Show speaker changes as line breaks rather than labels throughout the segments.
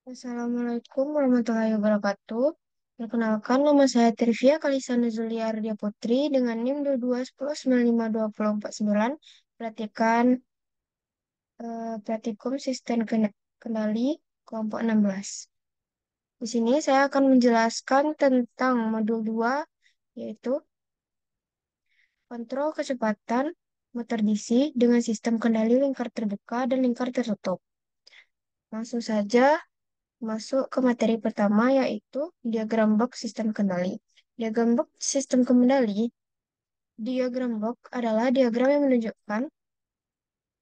Assalamualaikum warahmatullahi wabarakatuh. Perkenalkan, nama saya Trivia Kalisana Zulia Ardia Putri dengan NIM 2210952049. Perhatikan praktikum sistem kendali kelompok 16. Di sini saya akan menjelaskan tentang modul 2, yaitu kontrol kecepatan motor DC dengan sistem kendali lingkar terbuka dan lingkar tertutup. Langsung saja masuk ke materi pertama, yaitu diagram box sistem kendali. Diagram box sistem kendali, diagram box adalah diagram yang menunjukkan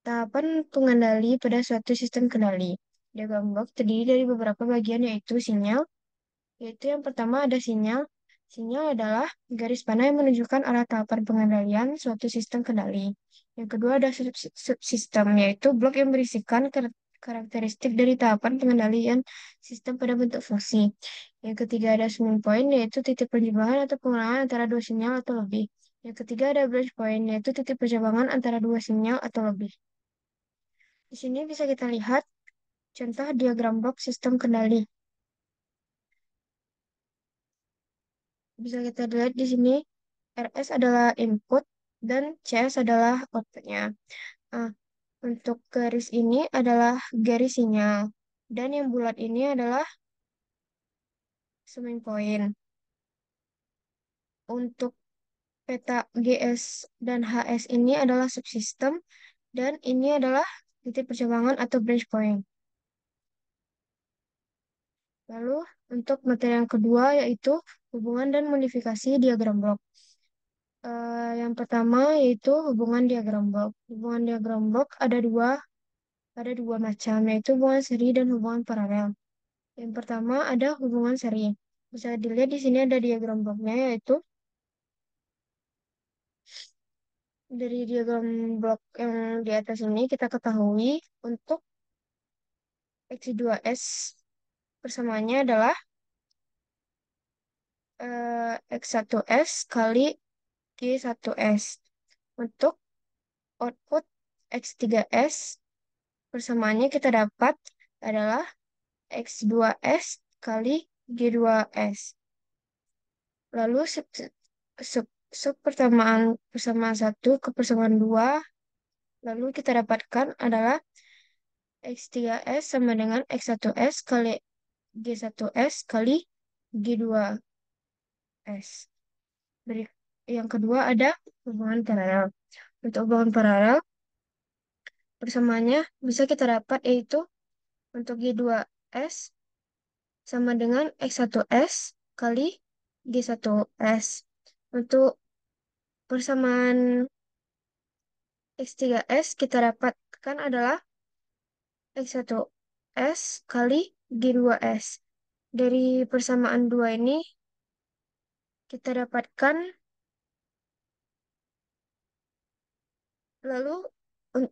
tahapan pengendali pada suatu sistem kendali. Diagram box terdiri dari beberapa bagian, yaitu sinyal, yaitu yang pertama ada sinyal. Sinyal adalah garis panah yang menunjukkan arah tahapan pengendalian suatu sistem kendali. Yang kedua ada subsistem, yaitu blok yang berisikan karakteristik dari tahapan pengendalian sistem pada bentuk fungsi. Yang ketiga ada swing point, yaitu titik penjebakan atau pengulangan antara dua sinyal atau lebih. Yang ketiga ada branch point, yaitu titik penjebakan antara dua sinyal atau lebih. Di sini bisa kita lihat contoh diagram blok sistem kendali. Bisa kita lihat di sini RS adalah input dan CS adalah outputnya. Nah, untuk garis ini adalah garis sinyal dan yang bulat ini adalah summing point. Untuk peta GS dan HS ini adalah subsystem dan ini adalah titik percabangan atau branch point. Lalu untuk materi yang kedua yaitu hubungan dan modifikasi diagram blok. Yang pertama yaitu hubungan diagram blok. Hubungan diagram blok ada dua macam, yaitu hubungan seri dan hubungan paralel. Yang pertama ada hubungan seri. Bisa dilihat di sini ada diagram bloknya, yaitu dari diagram blok yang di atas ini kita ketahui untuk X2S persamaannya adalah X1S kali G1S. Untuk output X3S persamaannya kita dapat adalah X2S kali G2S. Lalu sub persamaan 1 ke persamaan 2, lalu kita dapatkan adalah X3S sama dengan X1S kali G1S kali G2S. Yang kedua ada hubungan paralel. Untuk hubungan paralel, persamaannya bisa kita dapat yaitu untuk G2S sama dengan X1S kali G1S. Untuk persamaan X3S kita dapatkan adalah X1S kali G2S. Dari persamaan dua ini kita dapatkan, lalu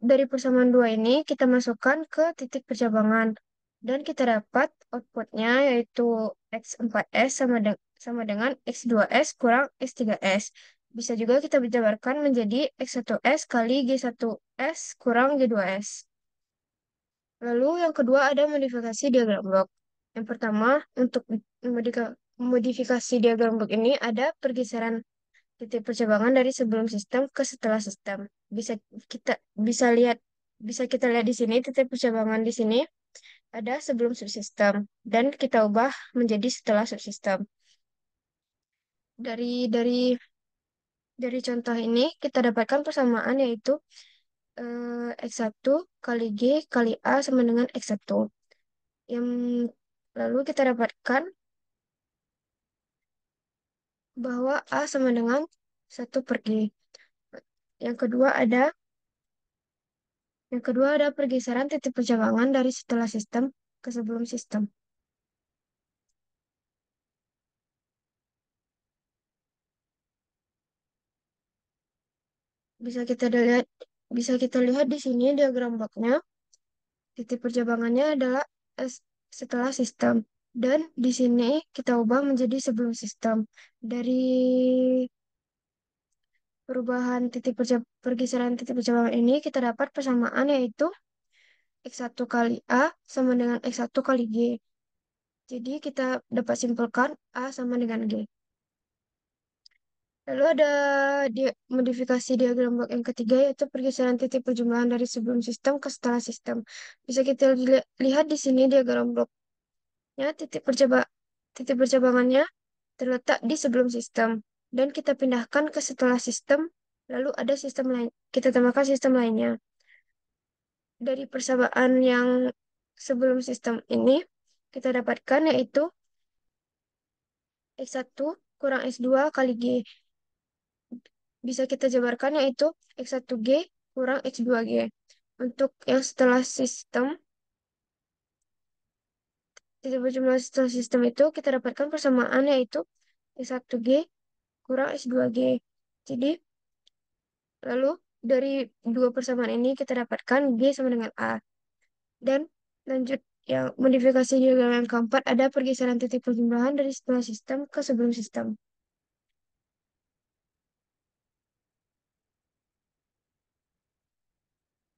dari persamaan dua ini kita masukkan ke titik percabangan dan kita dapat outputnya yaitu X4S sama dengan X2S kurang X3S. Bisa juga kita jabarkan menjadi X1S kali G1S kurang G2S. Lalu yang kedua ada modifikasi diagram blok. Yang pertama, untuk modifikasi diagram blok ini ada pergeseran titik percabangan dari sebelum sistem ke setelah sistem. Bisa kita bisa lihat bisa kita lihat di sini titik percabangan di sini ada sebelum subsistem dan kita ubah menjadi setelah subsistem. Dari contoh ini kita dapatkan persamaan yaitu X1 kali G kali A sama dengan X1. Yang lalu kita dapatkan bahwa A sama dengan 1/G. Yang kedua ada pergeseran titik percabangan dari setelah sistem ke sebelum sistem. Bisa kita lihat bisa kita lihat di sini diagram bloknya. Titik percabangannya adalah setelah sistem dan di sini kita ubah menjadi sebelum sistem. Dari perubahan pergeseran titik percabangan ini kita dapat persamaan yaitu X1 kali A sama dengan X1 kali G. Jadi kita dapat simpulkan A sama dengan G. Lalu ada modifikasi diagram blok yang ketiga, yaitu pergeseran titik perjumlahan dari sebelum sistem ke setelah sistem. Bisa kita lihat di sini diagram bloknya, titik percabangannya terletak di sebelum sistem. Dan kita pindahkan ke setelah sistem, lalu ada sistem lain. Kita tambahkan sistem lainnya. Dari persamaan yang sebelum sistem ini, kita dapatkan yaitu X1 kurang X2 kali G. Bisa kita jabarkan yaitu X1G kurang X2G. Untuk yang setelah sistem, titik berjumlah setelah sistem itu kita dapatkan persamaan yaitu X1G kurang X2G. Jadi, lalu dari dua persamaan ini kita dapatkan G sama dengan A. Dan lanjut yang modifikasi diagram yang keempat, ada pergeseran titik perjumlahan dari setelah sistem ke sebelum sistem.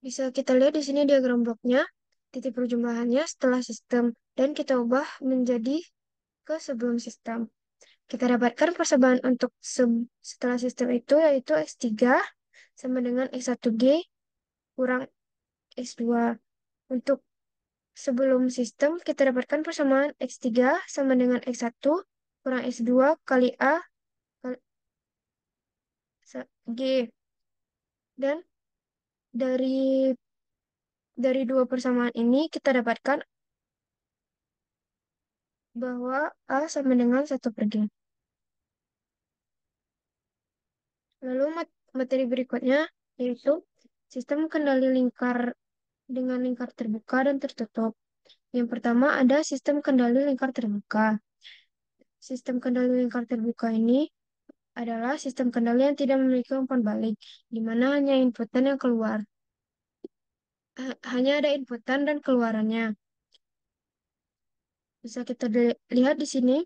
Bisa kita lihat di sini diagram bloknya, titik perjumlahannya setelah sistem, dan kita ubah menjadi ke sebelum sistem. Kita dapatkan persamaan untuk setelah sistem itu yaitu X3 sama dengan X1G kurang X2. Untuk sebelum sistem, kita dapatkan persamaan X3 sama dengan X1 kurang X2 kali A kali G. Dan dari dua persamaan ini kita dapatkan bahwa A sama dengan 1/G. Lalu materi berikutnya yaitu sistem kendali lingkar dengan lingkar terbuka dan tertutup. Yang pertama ada sistem kendali lingkar terbuka. Sistem kendali lingkar terbuka ini adalah sistem kendali yang tidak memiliki umpan balik, di mana hanya inputan yang keluar. Hanya ada inputan dan keluarannya. Bisa kita lihat di sini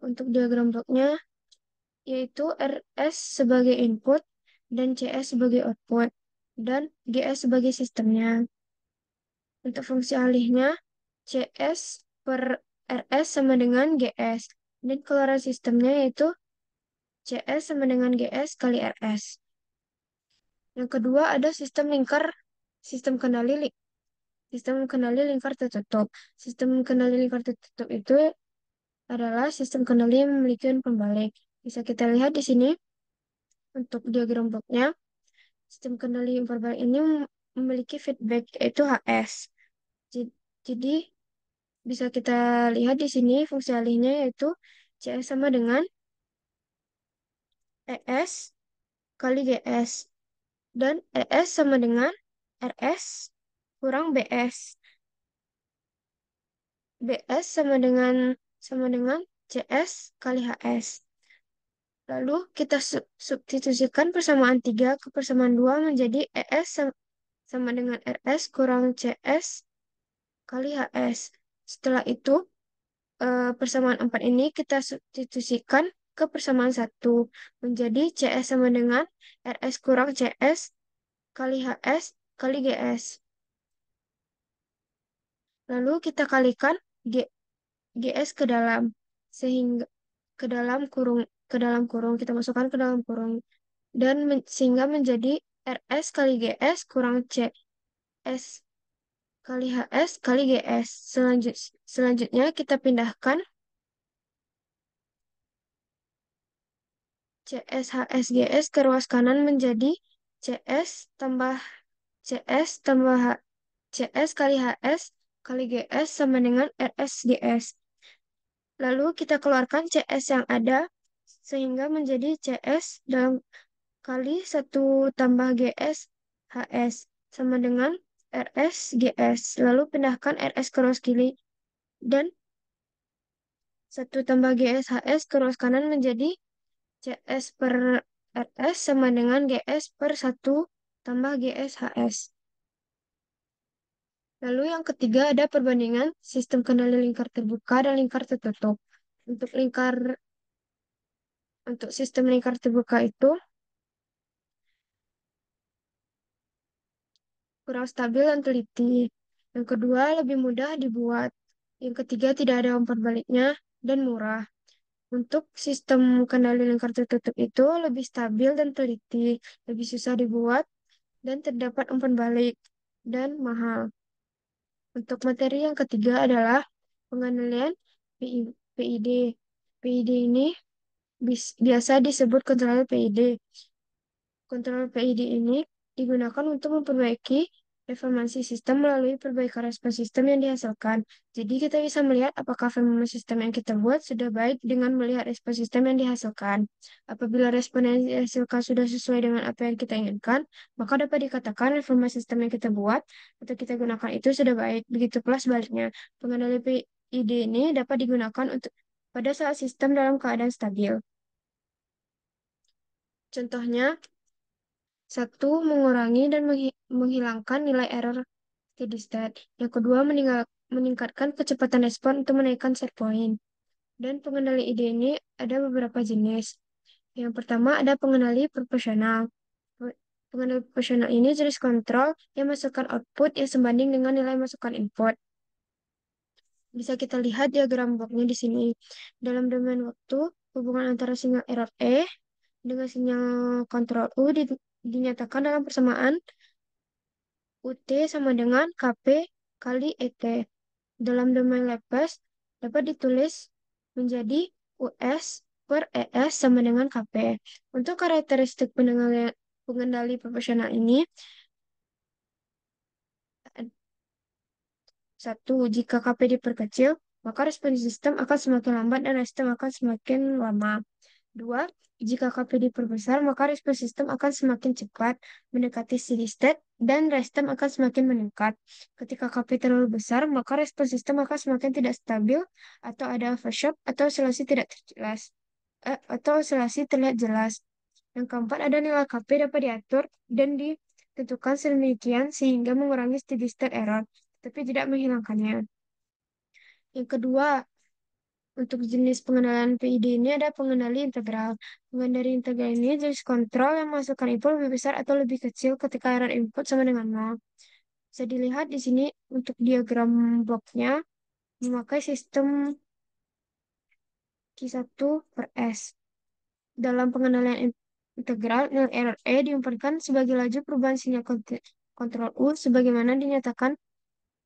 untuk diagram bloknya, yaitu RS sebagai input dan CS sebagai output, dan GS sebagai sistemnya. Untuk fungsi alihnya, CS per RS sama dengan GS. Dan keluaran sistemnya yaitu CS sama dengan GS kali RS. Yang kedua ada sistem kendali sistem kendali lingkar tertutup. Sistem kendali lingkar tertutup itu adalah sistem kendali yang memiliki pembalik. Bisa kita lihat di sini untuk diagram bloknya. Sistem kendali pembalik ini memiliki feedback yaitu HS. Jadi bisa kita lihat di sini fungsi alihnya yaitu CS sama dengan ES kali GS. Dan ES sama dengan RS kurang BS. BS sama dengan CS kali HS. Lalu kita substitusikan persamaan 3 ke persamaan 2 menjadi ES sama dengan RS kurang CS kali HS. Setelah itu, persamaan 4 ini kita substitusikan ke persamaan 1 menjadi CS sama dengan RS kurang CS kali HS kali GS. Lalu kita kalikan GS ke dalam sehingga ke dalam kurung kita masukkan ke dalam kurung dan sehingga menjadi RS kali GS kurang CS kali HS kali GS. Selanjutnya kita pindahkan CS HS GS ke ruas kanan menjadi CS tambah CS tambah CS kali HS kali GS sama dengan RS GS. Lalu kita keluarkan CS yang ada sehingga menjadi CS dalam kali 1 tambah GS HS sama dengan RS GS. Lalu pindahkan RS ke ruas kiri dan 1 tambah GS HS ke ruas kanan menjadi CS per RS sama dengan GS per 1 tambah GS HS. Lalu yang ketiga ada perbandingan sistem kendali lingkar terbuka dan lingkar tertutup. Untuk sistem lingkar terbuka itu kurang stabil dan teliti. Yang kedua, lebih mudah dibuat. Yang ketiga, tidak ada umpan baliknya dan murah. Untuk sistem kendali lingkar tertutup itu lebih stabil dan teliti, lebih susah dibuat, dan terdapat umpan balik, dan mahal. Untuk materi yang ketiga adalah pengendalian PID. PID ini biasa disebut kontrol PID. Kontrol PID ini digunakan untuk memperbaiki performansi sistem melalui perbaikan respon sistem yang dihasilkan. Jadi kita bisa melihat apakah performa sistem yang kita buat sudah baik dengan melihat respon sistem yang dihasilkan. Apabila respon yang dihasilkan sudah sesuai dengan apa yang kita inginkan, maka dapat dikatakan performa sistem yang kita buat atau kita gunakan itu sudah baik. Begitu pula sebaliknya. Pengendali PID ini dapat digunakan untuk pada saat sistem dalam keadaan stabil. Contohnya, satu, mengurangi dan menghilangkan nilai error steady state. Yang kedua, meningkatkan kecepatan respon untuk menaikkan set point. Dan pengendali ide ini ada beberapa jenis. Yang pertama ada pengendali proporsional. Pengendali proporsional ini jenis kontrol yang masukkan output yang sebanding dengan nilai masukan input. Bisa kita lihat diagram bloknya di sini. Dalam domain waktu, hubungan antara sinyal error E dengan sinyal kontrol U dinyatakan dalam persamaan UT sama dengan KP kali ET. Dalam domain Laplace dapat ditulis menjadi US per ES sama dengan KP. Untuk karakteristik pengendali proporsional ini, satu, jika KP diperkecil, maka respon sistem akan semakin lambat dan respon akan semakin lama. Dua, jika KP diperbesar, maka respon sistem akan semakin cepat mendekati steady state dan respon akan semakin meningkat. Ketika KP terlalu besar, maka respon sistem akan semakin tidak stabil atau ada overshoot atau oscillasi tidak jelas. Atau oscillasi terlihat jelas. Yang keempat, ada nilai KP dapat diatur dan ditentukan sedemikian sehingga mengurangi steady state error, tapi tidak menghilangkannya. Yang kedua, untuk jenis pengenalan PID ini ada pengendali integral. Pengendali integral ini jenis kontrol yang masukkan input lebih besar atau lebih kecil ketika error input sama dengan 0. Bisa dilihat di sini untuk diagram bloknya memakai sistem Q1 per S. Dalam pengendalian integral, nilai error E diumpankan sebagai laju perubahan sinyal kontrol U sebagaimana dinyatakan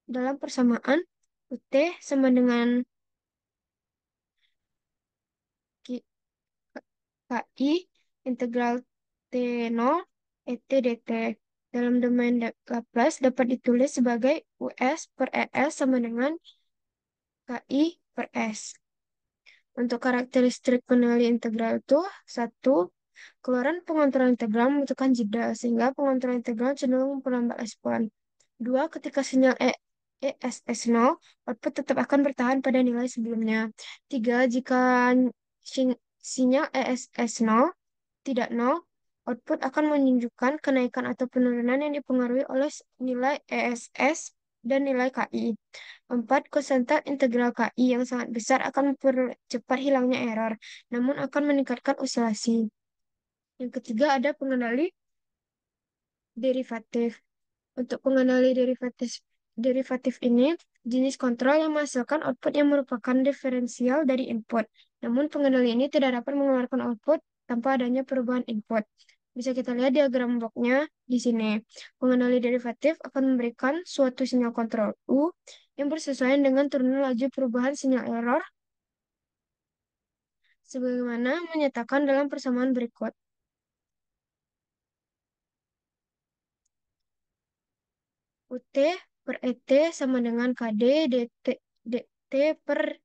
dalam persamaan UT sama dengan KI integral T0 ET dt. Dalam domain Laplace dapat ditulis sebagai US per ES sama dengan KI per S. Untuk karakteristik pengendali integral itu, satu, keluaran pengontrol integral membutuhkan jeda, sehingga pengontrol integral cenderung memperlambat respon. Dua, ketika sinyal ESS 0, output tetap akan bertahan pada nilai sebelumnya. Tiga, jika sinyal ESS 0 tidak nol, output akan menunjukkan kenaikan atau penurunan yang dipengaruhi oleh nilai ESS dan nilai KI. 4. Konstan integral KI yang sangat besar akan mempercepat hilangnya error, namun akan meningkatkan oscillasi. Yang ketiga ada pengendali derivatif. Untuk pengendali derivatif ini, jenis kontrol yang menghasilkan output yang merupakan diferensial dari input. Namun pengendali ini tidak dapat mengeluarkan output tanpa adanya perubahan input. Bisa kita lihat diagram bloknya di sini. Pengendali derivatif akan memberikan suatu sinyal kontrol U yang bersesuaian dengan turunan laju perubahan sinyal error sebagaimana menyatakan dalam persamaan berikut. UT per ET sama dengan KD DT per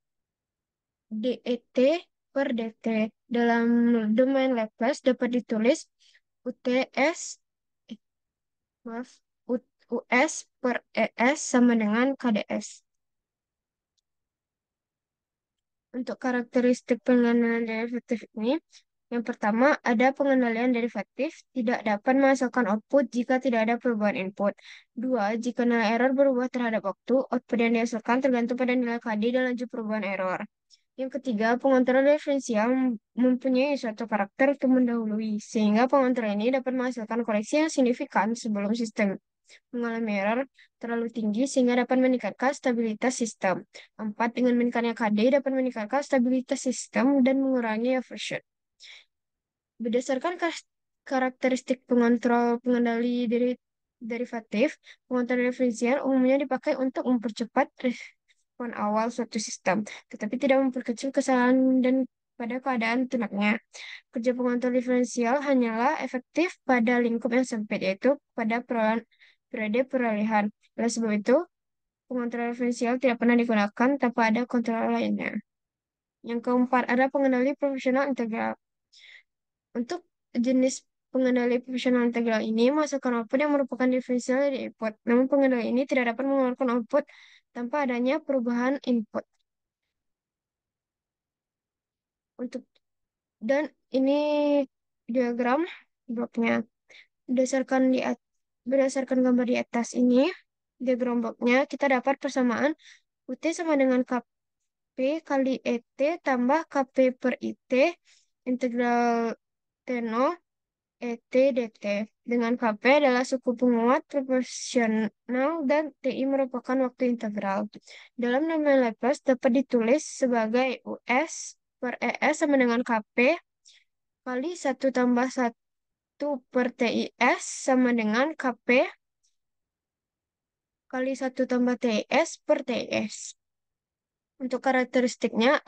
DET per DT. Dalam domain Laplace dapat ditulis UTS, maaf, US per ES sama dengan KDS. Untuk karakteristik pengendalian derivatif ini, yang pertama ada pengendalian derivatif tidak dapat menghasilkan output jika tidak ada perubahan input. Dua, jika nilai error berubah terhadap waktu, output yang dihasilkan tergantung pada nilai KD dan laju perubahan error. Yang ketiga, pengontrol diferensial mempunyai suatu karakter untuk mendahului, sehingga pengontrol ini dapat menghasilkan koreksi yang signifikan sebelum sistem mengalami error terlalu tinggi sehingga dapat meningkatkan stabilitas sistem. 4. Dengan meningkatnya KD dapat meningkatkan stabilitas sistem dan mengurangi overshoot. Berdasarkan karakteristik pengontrol pengendali derivatif, pengontrol diferensial umumnya dipakai untuk mempercepat respon awal suatu sistem, tetapi tidak memperkecil kesalahan dan pada keadaan tunaknya. Kerja pengontrol diferensial hanyalah efektif pada lingkup yang sempit, yaitu pada periode peralihan. Oleh sebab itu, pengontrol diferensial tidak pernah digunakan tanpa ada kontrol lainnya. Yang keempat, ada pengendali profesional integral. Untuk jenis pengendali profesional integral ini, masukkan output yang merupakan diferensial dari input. Namun pengendali ini tidak dapat mengeluarkan output tanpa adanya perubahan input. Untuk dan ini diagram bloknya. Berdasarkan berdasarkan gambar di atas ini, diagram bloknya kita dapat persamaan UT sama dengan KP kali ET tambah KP per IT integral T0 ET DT. Dengan KP adalah suku penguat proporsional dan TI merupakan waktu integral. Dalam domain Laplace dapat ditulis sebagai US per ES sama dengan KP kali 1 tambah 1 per TIS sama dengan KP kali 1 tambah TIS per TIS. Untuk karakteristiknya,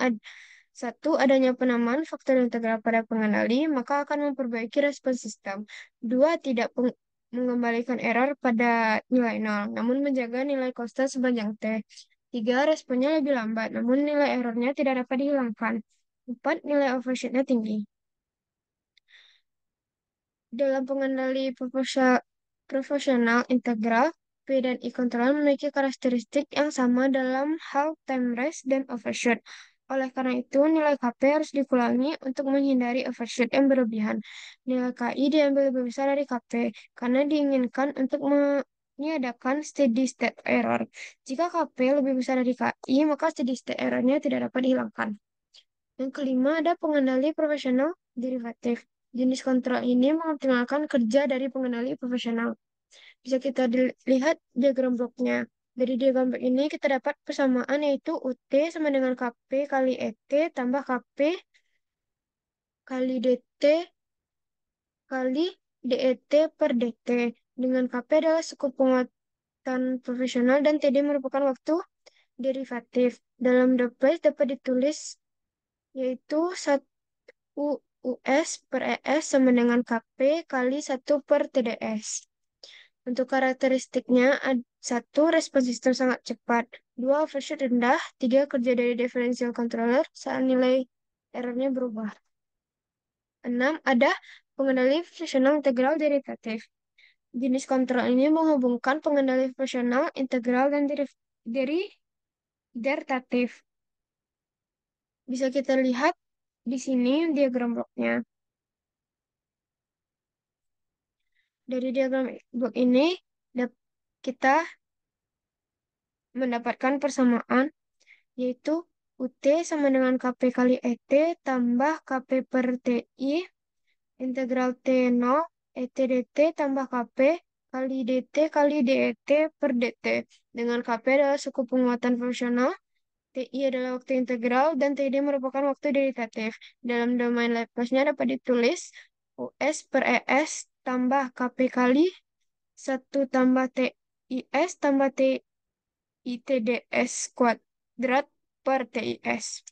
satu, adanya penamaan faktor integral pada pengendali, maka akan memperbaiki respon sistem. Dua, tidak mengembalikan error pada nilai nol, namun menjaga nilai konstan sepanjang T. Tiga, responnya lebih lambat, namun nilai errornya tidak dapat dihilangkan. Empat, nilai overshootnya tinggi. Dalam pengendali proporsional integral, P dan I kontrol memiliki karakteristik yang sama dalam hal time rest dan overshoot. Oleh karena itu, nilai KP harus dikurangi untuk menghindari overshoot yang berlebihan. Nilai KI diambil lebih besar dari KP karena diinginkan untuk meniadakan steady state error. Jika KP lebih besar dari KI, maka steady state errornya tidak dapat dihilangkan. Yang kelima, ada pengendali profesional derivatif. Jenis kontrol ini mengoptimalkan kerja dari pengendali profesional. Bisa kita lihat diagram bloknya. Dari diagram blok ini kita dapat persamaan yaitu UT sama dengan KP kali ET tambah KP kali DT kali DET per DT. Dengan KP adalah suku penguatan profesional dan TD merupakan waktu derivatif. Dalam Laplace dapat ditulis yaitu 1 US per ES sama dengan KP kali 1 per TDS. Untuk karakteristiknya, satu, respon sistem sangat cepat. Dua, overshoot rendah. Tiga, kerja dari differential controller saat nilai errornya berubah. Enam, ada pengendali fungsional integral derivatif. Jenis kontrol ini menghubungkan pengendali fungsional integral dan derivatif. Bisa kita lihat di sini diagram bloknya. Dari diagram blok ini, kita mendapatkan persamaan, yaitu UT sama dengan KP kali ET tambah KP per TI integral T0 ET DT tambah KP kali DT kali DET per DT. Dengan KP adalah suku penguatan fungsional, TI adalah waktu integral, dan TD merupakan waktu derivatif. Dalam domain Laplace-nya dapat ditulis US per ES tambah KP kali 1 tambah TIS tambah TITDS kuadrat per TIS.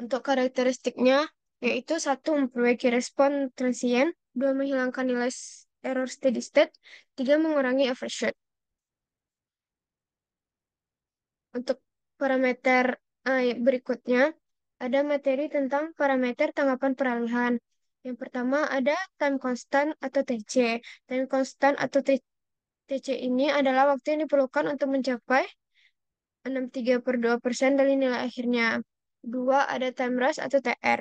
Untuk karakteristiknya, yaitu satu, memperbaiki respon transient, dua, menghilangkan nilai error steady state, tiga, mengurangi overshoot. Untuk parameter berikutnya, ada materi tentang parameter tanggapan peralihan. Yang pertama ada time constant atau TC. Time constant atau TC ini adalah waktu yang diperlukan untuk mencapai 63/2% dari nilai akhirnya. Dua, ada time rush atau TR.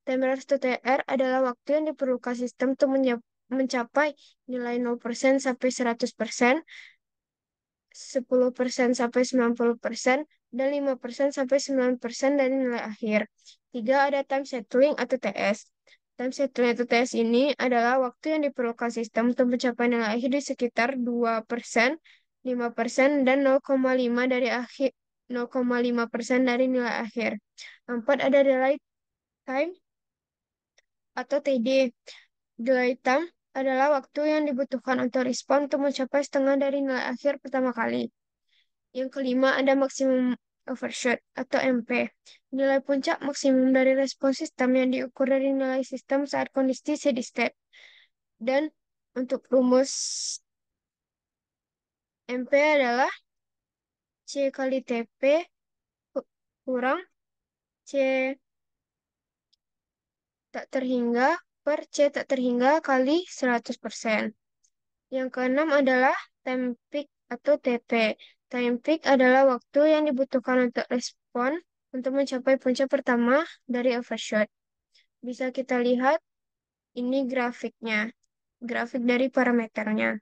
Time rush atau TR adalah waktu yang diperlukan sistem untuk mencapai nilai 0% sampai 100%, 10% sampai 90%, dan 5% sampai 9% dari nilai akhir. Tiga, ada time settling atau TS. Time settlement TTS ini adalah waktu yang diperlukan sistem untuk mencapai nilai akhir di sekitar 2%, 5%, dan 0,5 dari akhir 0,5% dari nilai akhir. 4 ada delay time atau TD. Delay time adalah waktu yang dibutuhkan untuk respon untuk mencapai setengah dari nilai akhir pertama kali. Yang kelima ada maksimum overshoot atau MP. Nilai puncak maksimum dari respon sistem yang diukur dari nilai sistem saat kondisi steady state. Dan untuk rumus MP adalah C kali TP kurang C tak terhingga per C tak terhingga kali 100%. Yang keenam adalah time peak atau TP. Time peak adalah waktu yang dibutuhkan untuk respon untuk mencapai puncak pertama dari overshoot. Bisa kita lihat ini grafiknya, grafik dari parameternya.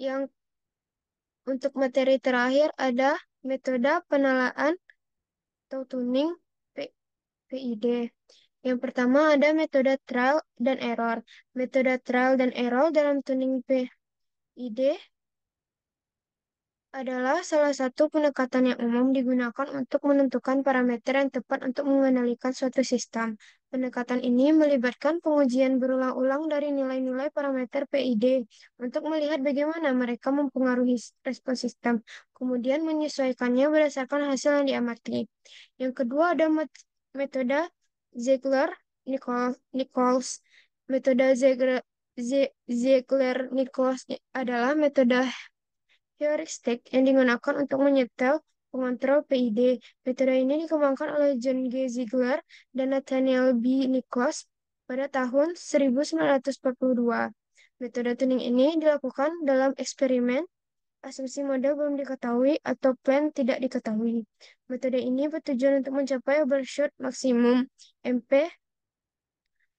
Yang untuk materi terakhir ada metode penalaan atau tuning PID. Yang pertama ada metode trial dan error. Metode trial dan error dalam tuning PID adalah salah satu pendekatan yang umum digunakan untuk menentukan parameter yang tepat untuk mengendalikan suatu sistem. Pendekatan ini melibatkan pengujian berulang-ulang dari nilai-nilai parameter PID untuk melihat bagaimana mereka mempengaruhi respon sistem, kemudian menyesuaikannya berdasarkan hasil yang diamati. Yang kedua ada metode Ziegler-Nichols. Metode Ziegler-Nichols adalah metode heuristik yang digunakan untuk menyetel pengontrol PID. Metode ini dikembangkan oleh John G. Ziegler dan Nathaniel B. Nichols pada tahun 1942. Metode tuning ini dilakukan dalam eksperimen, asumsi model belum diketahui atau plan tidak diketahui. Metode ini bertujuan untuk mencapai overshoot maksimum MP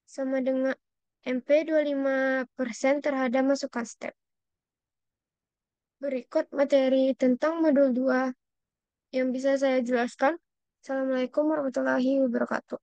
sama dengan MP 25% terhadap masukan step. Berikut materi tentang modul 2 yang bisa saya jelaskan. Assalamualaikum warahmatullahi wabarakatuh.